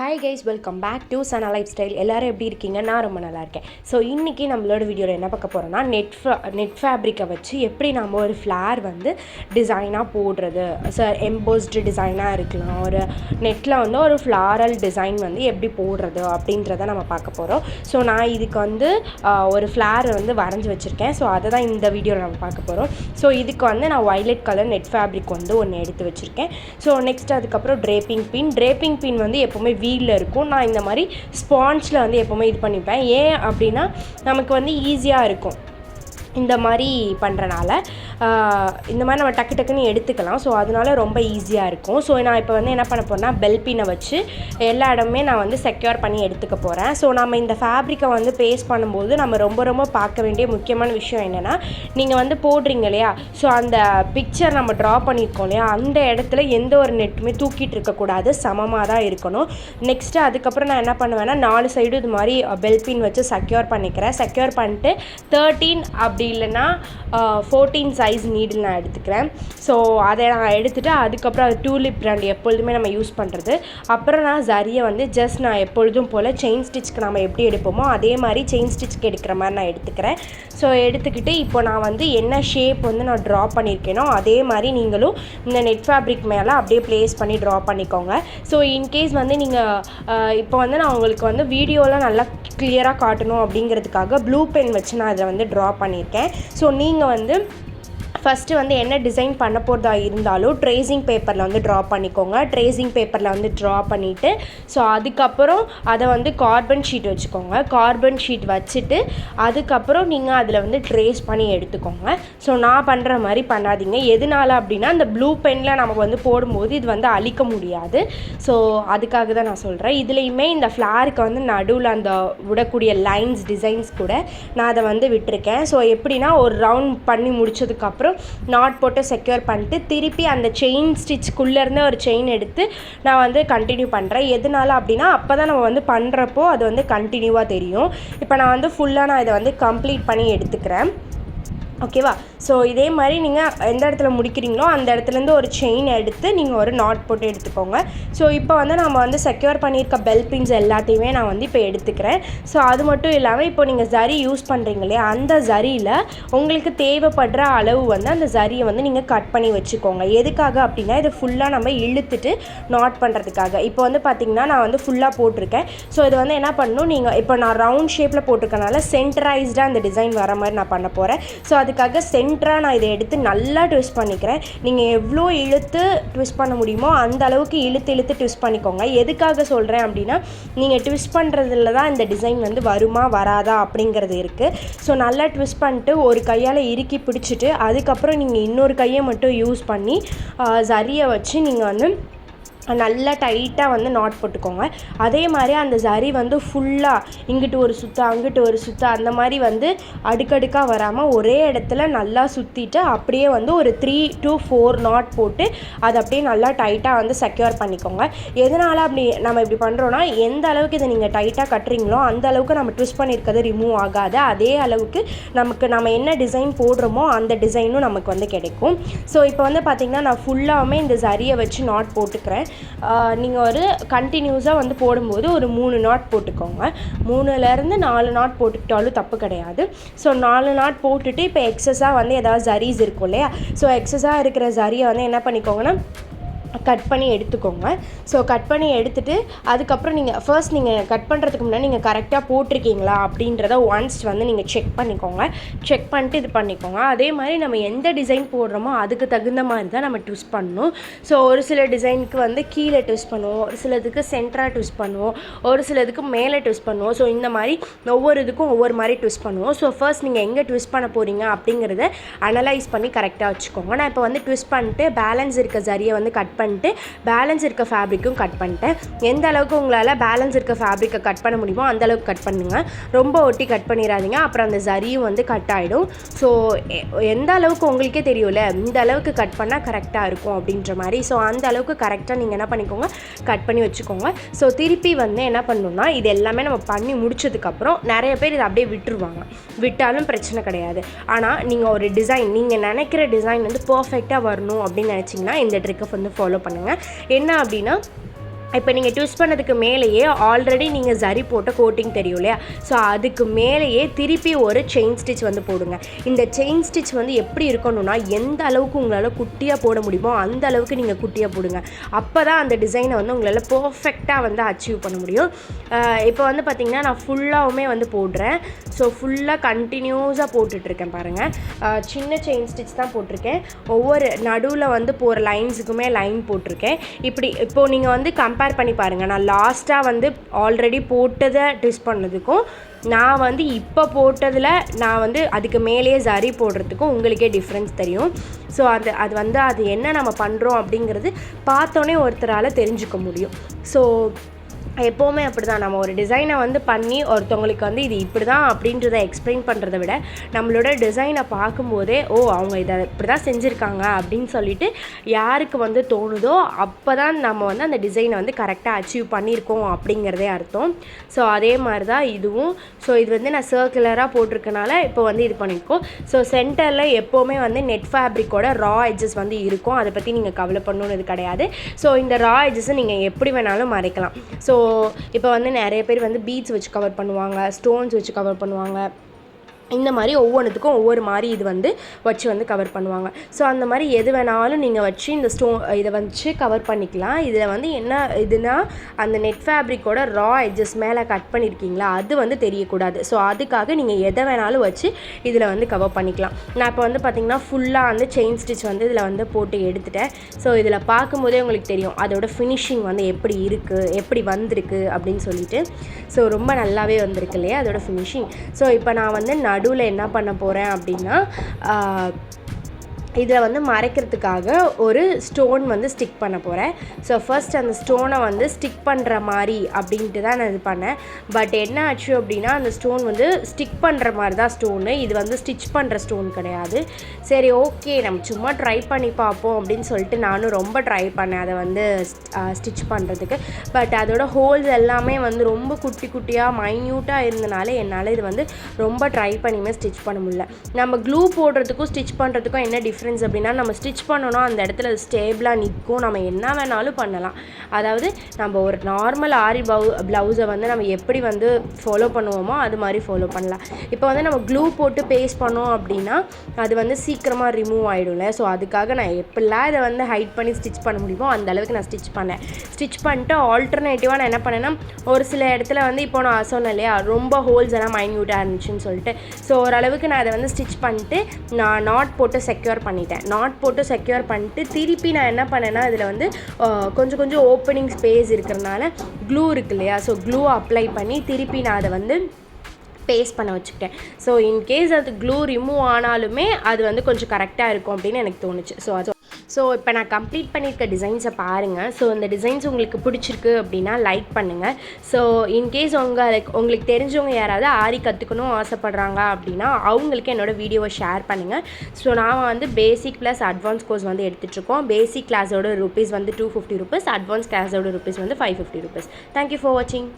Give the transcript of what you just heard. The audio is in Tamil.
Hi guys, welcome back to Sana life style. எல்லோரும் எப்படி இருக்கீங்க? நான் ரொம்ப நல்லா இருக்கேன். ஸோ இன்றைக்கி நம்மளோட வீடியோவில் என்ன பார்க்க போகிறோன்னா நெட் ஃபேப்ரிக்கை வச்சு எப்படி நம்ம ஒரு ஃப்ளார் வந்து டிசைனாக போடுறது. எம்போஸ்டு டிசைனாக இருக்கலாம், ஒரு நெட்டில் வந்து ஒரு ஃப்ளாரல் டிசைன் வந்து எப்படி போடுறது அப்படின்றத நம்ம பார்க்க போகிறோம். ஸோ நான் இதுக்கு வந்து ஒரு ஃப்ளார் வந்து வரைஞ்சி வச்சுருக்கேன். ஸோ அதை தான் இந்த வீடியோவில் நம்ம பார்க்க போகிறோம். ஸோ இதுக்கு வந்து நான் வயலட் கலர் நெட் ஃபேப்ரிக் வந்து ஒன்று எடுத்து வச்சுருக்கேன். ஸோ நெக்ஸ்ட் அதுக்கப்புறம் ட்ரேப்பிங் பின் வந்து எப்போவுமே வீலில் இருக்கும். நான் இந்த மாதிரி ஸ்பான்ஜில் வந்து எப்போவுமே இது பண்ணிப்பேன். ஏன் அப்படின்னா நமக்கு வந்து ஈஸியாக இருக்கும் இந்த மாதிரி பண்ணுறனால. இந்த மாதிரி நம்ம டக்கு டக்குன்னு எடுத்துக்கலாம். ஸோ அதனால ரொம்ப ஈஸியாக இருக்கும். ஸோ நான் இப்போ வந்து என்ன பண்ண போகிறேன்னா பெல் பின்னை வச்சு எல்லா இடமே நான் வந்து செக்யூர் பண்ணி எடுத்துக்க போகிறேன். ஸோ நம்ம இந்த ஃபேப்ரிக்கை வந்து பேஸ்ட் பண்ணும்போது நம்ம ரொம்ப பார்க்க வேண்டிய முக்கியமான விஷயம் என்னென்னா, நீங்கள் வந்து போடுறீங்க இல்லையா, ஸோ அந்த பிக்சர் நம்ம ட்ரா பண்ணியிருக்கோம் இல்லையா, அந்த இடத்துல எந்த ஒரு நெட்டுமே தூக்கிட்டு இருக்கக்கூடாது, சமமாக தான் இருக்கணும். நெக்ஸ்ட்டு அதுக்கப்புறம் நான் என்ன பண்ணுவேன்னா 4 சைடு இது மாதிரி பெல் பின் வச்சு செக்யூர் பண்ணிக்கிறேன். செக்யூர் பண்ணிட்டு 13 அப்படி இல்லைன்னா 14 சைஸ் நீடில் நான் எடுத்துக்கிறேன். ஸோ அதை நான் எடுத்துகிட்டு அதுக்கப்புறம் அது டூலிப் பிராண்ட் எப்பொழுதுமே நம்ம யூஸ் பண்ணுறது. அப்புறம் நான் ஜரியை வந்து ஜஸ்ட் நான் எப்பொழுதும் போல் செயின் ஸ்டிச்சுக்கு நம்ம எப்படி எடுப்போமோ அதே மாதிரி செயின் ஸ்டிச்சுக்கு எடுக்கிற மாதிரி நான் எடுத்துக்கிறேன். ஸோ எடுத்துக்கிட்டு இப்போ நான் வந்து என்ன ஷேப் வந்து நான் ட்ரா பண்ணியிருக்கேனோ அதே மாதிரி நீங்களும் இந்த நெட் ஃபேப்ரிக் மேலே அப்படியே ப்ளேஸ் பண்ணி ட்ரா பண்ணிக்கோங்க. ஸோ இன்கேஸ் வந்து நீங்கள் இப்போ வந்து நான் உங்களுக்கு வந்து வீடியோலாம் நல்லா கிளியராக காட்டணும் அப்படிங்கிறதுக்காக ப்ளூ பென் வச்சு நான் இதை வந்து ட்ரா பண்ணியிருக்கேன். ஸோ நீங்கள் வந்து ஃபஸ்ட்டு வந்து என்ன டிசைன் பண்ண போகிறதா இருந்தாலும் ட்ரேசிங் பேப்பரில் வந்து ட்ரா பண்ணிக்கோங்க. ட்ரேசிங் பேப்பரில் வந்து ட்ரா பண்ணிவிட்டு ஸோ அதுக்கப்புறம் அதை வந்து கார்பன் ஷீட் வச்சுக்கோங்க. கார்பன் ஷீட் வச்சுட்டு அதுக்கப்புறம் நீங்கள் அதில் வந்து ட்ரேஸ் பண்ணி எடுத்துக்கோங்க. ஸோ நான் பண்ணுற மாதிரி பண்ணாதீங்க. எதனால அப்படின்னா அந்த ப்ளூ பெனில் நமக்கு வந்து போடும்போது இது வந்து அழிக்க முடியாது. ஸோ அதுக்காக தான் நான் சொல்கிறேன். இதுலேயுமே இந்த ஃப்ளாருக்கு வந்து நடுவில் அந்த விடக்கூடிய லைன்ஸ் டிசைன்ஸ் கூட நான் அதை வந்து விட்டுருக்கேன். ஸோ எப்படின்னா ஒரு ரவுண்ட் பண்ணி முடிச்சதுக்கப்புறம் நாட் போட்டு செக்யூர் பண்ணிட்டு திருப்பி அந்த செயின் ஸ்டிச்சுக்குள்ளேருந்து ஒரு செயின் எடுத்து நான் வந்து கண்டினியூ பண்ணுறேன். எதனால அப்படின்னா அப்போ தான் நம்ம வந்து பண்ணுறப்போ அது வந்து கண்டினியூவாக தெரியும். இப்போ நான் வந்து ஃபுல்லாக நான் இதை வந்து கம்ப்ளீட் பண்ணி எடுத்துக்கிறேன். ஓகேவா? ஸோ இதே மாதிரி நீங்கள் எந்த இடத்துல முடிக்கிறீங்களோ அந்த இடத்துலேருந்து ஒரு செயின் எடுத்து நீங்கள் ஒரு நாட் போட்டு எடுத்துக்கோங்க. ஸோ இப்போ வந்து நம்ம வந்து செக்யூர் பண்ணியிருக்க பெல் பின்ஸ் எல்லாத்தையுமே நான் வந்து இப்போ எடுத்துக்கிறேன். ஸோ அது மட்டும் இல்லாமல் இப்போ நீங்கள் ஜரி யூஸ் பண்ணுறீங்க இல்லையா, அந்த ஜரியில் உங்களுக்கு தேவைப்படுற அளவு வந்து அந்த ஜரியை வந்து நீங்கள் கட் பண்ணி வச்சுக்கோங்க. எதுக்காக அப்படின்னா இதை ஃபுல்லாக நம்ம இழுத்துட்டு நாட் பண்ணுறதுக்காக. இப்போ வந்து பார்த்திங்கன்னா நான் வந்து ஃபுல்லாக போட்டிருக்கேன். ஸோ இது வந்து என்ன பண்ணணும், நீங்கள் இப்போ நான் ரவுண்ட் ஷேப்பில் போட்டிருக்கனால சென்டரைஸ்டாக அந்த டிசைன் வர மாதிரி நான் பண்ண போகிறேன். ஸோ அதுக்காக சென்டராக நான் இதை எடுத்து நல்லா ட்விஸ்ட் பண்ணிக்கிறேன். நீங்கள் எவ்வளோ இழுத்து ட்விஸ்ட் பண்ண முடியுமோ அந்த அளவுக்கு இழுத்து ட்விஸ்ட் பண்ணிக்கோங்க. எதுக்காக சொல்கிறேன் அப்படின்னா நீங்கள் ட்விஸ்ட் பண்ணுறதுல தான் இந்த டிசைன் வந்து வருமா வராதா அப்படிங்கிறது இருக்குது. ஸோ நல்லா ட்விஸ்ட் பண்ணிட்டு ஒரு கையால் இறுக்கி பிடிச்சிட்டு அதுக்கப்புறம் நீங்கள் இன்னொரு கையை மட்டும் யூஸ் பண்ணி ஜரியை வச்சு நீங்கள் வந்து நல்லா டைட்டாக வந்து நாட் போட்டுக்கோங்க. அதே மாதிரி அந்த ஜரி வந்து ஃபுல்லாக இங்கிட்டு ஒரு சுற்று அங்கிட்டு ஒரு சுற்று அந்த மாதிரி வந்து அடுக்கடுக்காக வராமல் ஒரே இடத்துல நல்லா சுற்றிட்டு அப்படியே வந்து ஒரு 3 to 4 நாட் போட்டு அதை அப்படியே நல்லா டைட்டாக வந்து செக்யூர் பண்ணிக்கோங்க. எதனால் அப்படி நம்ம இப்படி பண்ணுறோன்னா எந்த அளவுக்கு இதை நீங்கள் டைட்டாக கட்டுறீங்களோ அந்த அளவுக்கு நம்ம ட்விஸ்ட் பண்ணியிருக்கிறது ரிமூவ் ஆகாது. அதே அளவுக்கு நம்ம என்ன டிசைன் போடுறோமோ அந்த டிசைனும் நமக்கு வந்து கிடைக்கும். ஸோ இப்போ வந்து பார்த்திங்கன்னா நான் ஃபுல்லாகவுமே இந்த ஜரியை வச்சு நாட் போட்டுக்கிறேன். நீங்கள் ஒரு கண்டினியூஸாக வந்து போடும்போது ஒரு 3 நாட் போட்டுக்கோங்க. 3லேருந்து 4 நாட் போட்டுக்கிட்டாலும் தப்பு கிடையாது. ஸோ 4 நாட் போட்டுட்டு இப்போ எக்ஸஸாக வந்து ஏதாவது ஜரீஸ் இருக்கும் இல்லையா, ஸோ எக்ஸஸாக இருக்கிற ஜரியை வந்து என்ன பண்ணிக்கோங்கன்னா கட் பண்ணி எடுத்துக்கோங்க. ஸோ கட் பண்ணி எடுத்துகிட்டு அதுக்கப்புறம் நீங்கள் கட் பண்ணுறதுக்கு முன்னாடி நீங்கள் கரெக்டாக போட்டிருக்கீங்களா அப்படின்றத ஒன்ஸ் வந்து நீங்கள் செக் பண்ணிக்கோங்க. செக் பண்ணிட்டு இது பண்ணிக்கோங்க. அதே மாதிரி நம்ம எந்த டிசைன் போடுறோமோ அதுக்கு தகுந்த மாதிரி தான் நம்ம ட்விஸ்ட் பண்ணணும். ஸோ ஒரு சில டிசைனுக்கு வந்து கீழே ட்விஸ்ட் பண்ணுவோம், ஒரு சிலதுக்கு சென்டராக ட்விஸ்ட் பண்ணுவோம், ஒரு சிலதுக்கு மேலே ட்விஸ்ட் பண்ணுவோம். ஸோ இந்த மாதிரி ஒவ்வொரு இதுக்கும் ஒவ்வொரு மாதிரி ட்விஸ்ட் பண்ணுவோம். ஸோ ஃபர்ஸ்ட் நீங்கள் எங்கே ட்விஸ்ட் பண்ண போகிறீங்க அப்படிங்கிறத அனலைஸ் பண்ணி கரெக்டாக வச்சுக்கோங்க. நான் இப்போ வந்து ட்விஸ்ட் பண்ணிட்டு பேலன்ஸ் இருக்க ஜரியை வந்து கட் பண்ணிட்டு பேலன்ஸ் இருக்க ஃபேப்ரிக்கும் கட் பண்ணிட்டேன். எந்த அளவுக்கு உங்களால் பேலன்ஸ் இருக்க ஃபேப்ரிக்கை கட் பண்ண முடியுமோ அந்த அளவுக்கு கட் பண்ணுங்கள். ரொம்ப ஒட்டி கட் பண்ணிடாதீங்க, அப்புறம் அந்த ஜரியும் வந்து கட் ஆகிடும். ஸோ எந்த அளவுக்கு உங்களுக்கே தெரியும்ல இந்த அளவுக்கு கட் பண்ணால் கரெக்டாக இருக்கும் அப்படின்ற மாதிரி. ஸோ அந்த அளவுக்கு கரெக்டாக நீங்கள் என்ன பண்ணிக்கோங்க, கட் பண்ணி வச்சுக்கோங்க. ஸோ திருப்பி வந்து என்ன பண்ணணும்னா இது எல்லாமே நம்ம பண்ணி முடிச்சதுக்கப்புறம் நிறைய பேர் இதை அப்படியே விட்டுருவாங்க. விட்டாலும் பிரச்சனை கிடையாது. ஆனால் நீங்கள் ஒரு டிசைன் நீங்கள் நினைக்கிற டிசைன் வந்து பர்ஃபெக்டாக வரணும் அப்படின்னு நினச்சிங்கன்னா இந்த ட்ரிக்கை வந்து ஃபாலோ பண்ணுங்கள். என்ன அப்படின்னா இப்போ நீங்கள் ட்விஸ்ட் பண்ணதுக்கு மேலேயே ஆல்ரெடி நீங்கள் ஜரி போட்ட கோட்டிங் தெரியும் இல்லையா, ஸோ அதுக்கு மேலேயே திருப்பி ஒரு செயின் ஸ்டிச் வந்து போடுங்க. இந்த செயின் ஸ்டிச் வந்து எப்படி இருக்கணும்னா, எந்த அளவுக்கு உங்களால் குட்டியாக போட முடியுமோ அந்த அளவுக்கு நீங்கள் குட்டியாக போடுங்க. அப்போ தான் அந்த டிசைனை வந்து உங்களால் பர்ஃபெக்டாக வந்து அச்சீவ் பண்ண முடியும். இப்போ வந்து பார்த்திங்கன்னா நான் ஃபுல்லாகவுமே வந்து போடுறேன். ஸோ ஃபுல்லாக கண்டினியூஸாக போட்டுட்ருக்கேன் பாருங்கள். சின்ன செயின் ஸ்டிச் தான் போட்டிருக்கேன். ஒவ்வொரு நடுவில் வந்து போகிற லைன்ஸுக்குமே லைன் போட்டிருக்கேன். இப்போது நீங்கள் வந்து கம்பேர் பண்ணி பாருங்கள். நான் லாஸ்ட்டாக வந்து ஆல்ரெடி போட்டதை ட்விஸ்ட் பண்ணதுக்கும் நான் வந்து இப்போ போட்டதில் நான் வந்து அதுக்கு மேலேயே ஜரி போடுறதுக்கும் உங்களுக்கே டிஃப்ரென்ஸ் தெரியும். ஸோ அது என்ன நம்ம பண்ணுறோம் அப்படிங்கிறது பார்த்தோன்னே ஒருத்தரால் தெரிஞ்சுக்க முடியும். ஸோ எப்போவுமே அப்படி தான், நம்ம ஒரு டிசைனை வந்து பண்ணி ஒருத்தவங்களுக்கு வந்து இது இப்படி தான் அப்படின்றத எக்ஸ்பிளைன் பண்ணுறத விட நம்மளோட டிசைனை பார்க்கும்போதே அவங்க இதை இப்படி தான் செஞ்சுருக்காங்க அப்படின்னு சொல்லிட்டு யாருக்கு வந்து தோணுதோ அப்போ தான் நம்ம வந்து அந்த டிசைனை வந்து கரெக்டாக அச்சீவ் பண்ணியிருக்கோம் அப்படிங்கிறதே அர்த்தம். ஸோ அதே மாதிரி தான் இதுவும். ஸோ இது வந்து நான் சர்க்குலராக போட்டிருக்கனால இப்போ வந்து இது பண்ணியிருக்கோம். ஸோ சென்டரில் எப்போவுமே வந்து நெட் ஃபேப்ரிக்கோட ரா எட்ஜஸ் வந்து இருக்கும். அதை பற்றி நீங்கள் கவலை பண்ணணுன்னு கிடையாது. ஸோ இந்த ரா எட்ஜஸை நீங்கள் எப்படி வேணாலும் மறைக்கலாம். ஸோ இப்போ வந்து நிறைய பேர் வந்து பீட்ஸ் வச்சு கவர் பண்ணுவாங்க, ஸ்டோன்ஸ் வச்சு கவர் பண்ணுவாங்க. இந்த மாதிரி ஒவ்வொன்றுத்துக்கும் ஒவ்வொரு மாதிரி இது வந்து வச்சு வந்து கவர் பண்ணுவாங்க. ஸோ அந்த மாதிரி எது வேணாலும் நீங்கள் வச்சு இந்த இதை வச்சு கவர் பண்ணிக்கலாம். இதில் வந்து என்ன இதுனா, அந்த நெட் ஃபேப்ரிக்கோட ரா எட்ஜஸ் மேலே கட் பண்ணியிருக்கீங்களா அது வந்து தெரியக்கூடாது. ஸோ அதுக்காக நீங்கள் எதை வேணாலும் வச்சு இதில் வந்து கவர் பண்ணிக்கலாம். நான் இப்போ வந்து பார்த்திங்கன்னா ஃபுல்லாக வந்து செயின் ஸ்டிச் வந்து இதில் வந்து போட்டு எடுத்துட்டேன். ஸோ இதில் பார்க்கும்போதே உங்களுக்கு தெரியும் அதோட ஃபினிஷிங் வந்து எப்படி இருக்குது, எப்படி வந்திருக்கு அப்படின்னு சொல்லிட்டு. ஸோ ரொம்ப நல்லாவே வந்திருக்கு இல்லையா அதோட ஃபினிஷிங். ஸோ இப்போ நான் வந்து நடுவில் என்ன பண்ண போகிறேன் அப்படின்னா, இதில் வந்து மறைக்கிறதுக்காக ஒரு ஸ்டோன் வந்து ஸ்டிக் பண்ண போகிறேன். ஸோ ஃபர்ஸ்ட் அந்த ஸ்டோனை வந்து ஸ்டிக் பண்ணுற மாதிரி அப்படின்ட்டு தான் நான் இது பண்ணேன். பட் என்ன ஆச்சு அப்படின்னா, அந்த ஸ்டோன் வந்து ஸ்டிக் பண்ணுற மாதிரி தான் ஸ்டோனு, இது வந்து ஸ்டிச் பண்ணுற ஸ்டோன் கிடையாது. சரி ஓகே நம்ம சும்மா ட்ரை பண்ணி பார்ப்போம் அப்படின்னு சொல்லிட்டு நானும் ரொம்ப ட்ரை பண்ணேன் அதை வந்து ஸ்டிச் பண்ணுறதுக்கு. பட் அதோட ஹோல்ஸ் எல்லாமே வந்து ரொம்ப குட்டி குட்டியாக மைன்யூட்டாக இருந்தனால என்னால் இது வந்து ரொம்ப ட்ரை பண்ணியுமே ஸ்டிச் பண்ண முடியல. நம்ம க்ளூ போடுறதுக்கும் ஸ்டிச் பண்ணுறதுக்கும் என்ன டிஃப்ரென்ஸ் அப்படின்னா, நம்ம ஸ்டிச் பண்ணோன்னா அந்த இடத்துல ஸ்டேபிளாக நிற்கும், நம்ம என்ன வேணாலும் பண்ணலாம். அதாவது நம்ம ஒரு நார்மல் ஆரி ப்ளவுஸை வந்து நம்ம எப்படி வந்து ஃபாலோ பண்ணுவோமோ அது மாதிரி ஃபாலோ பண்ணலாம். இப்போ வந்து நம்ம க்ளூ போட்டு பேஸ்ட் பண்ணோம் அப்படின்னா அது வந்து சீக்கிரமாக ரிமூவ் ஆகிடும்ல. ஸோ அதுக்காக நான் எப்படிலாம் இதை வந்து ஹைட் பண்ணி ஸ்டிச் பண்ண முடியுமோ அந்த அளவுக்கு நான் ஸ்டிச் பண்ணேன். ஸ்டிச் பண்ணிட்டு ஆல்டர்னேட்டிவாக நான் என்ன பண்ணேன்னா, ஒரு சில இடத்துல வந்து இப்போ நான் சொன்னேன் இல்லையா ரொம்ப ஹோல்ஸ் எல்லாம் மைன்யூட்டாக இருந்துச்சுன்னு சொல்லிட்டு, ஸோ ஓரளவுக்கு நான் அதை வந்து ஸ்டிச் பண்ணிட்டு நான் நாட் போட்டு செக்யூர் பண்ணிட்டேன். நாட் போட்டு செக்யூர் பண்ணிட்டு திருப்பி நான் என்ன பண்ணேன்னா, இதில் வந்து கொஞ்சம் கொஞ்சம் ஓப்பனிங் ஸ்பேஸ் இருக்கிறதுனால க்ளூ இருக்கு இல்லையா, ஸோ க்ளூ அப்ளை பண்ணி திருப்பி நான் அதை வந்து பேஸ்ட் பண்ண வச்சுக்கிட்டேன். ஸோ இன்கேஸ் அது க்ளூ ரிமூவ் ஆனாலுமே அது வந்து கொஞ்சம் கரெக்டாக இருக்கும் அப்படின்னு எனக்கு தோணுச்சு. ஸோ இப்போ நான் கம்ப்ளீட் பண்ணியிருக்க டிசைன்ஸை பாருங்கள். ஸோ இந்த டிசைன்ஸ் உங்களுக்கு பிடிச்சிருக்கு அப்படின்னா லைக் பண்ணுங்கள். ஸோ இன்கேஸ் உங்களுக்கு தெரிஞ்சவங்க யாராவது ஆரி கற்றுக்கணும் ஆசைப்பட்றாங்க அப்படின்னா அவங்களுக்கு என்னோடய வீடியோவை ஷேர் பண்ணுங்கள். ஸோ நான் வந்து பேசிக் ப்ளஸ் அட்வான்ஸ் கோர்ஸ் வந்து எடுத்துகிட்ருக்கோம். பேசிக் கிளாஸோட ருபீஸ் வந்து 250 rupees, அட்வான்ஸ் கிளாஸோட ருபீஸ் வந்து 550 rupees. தேங்க்யூ ஃபார் வாட்சிங்.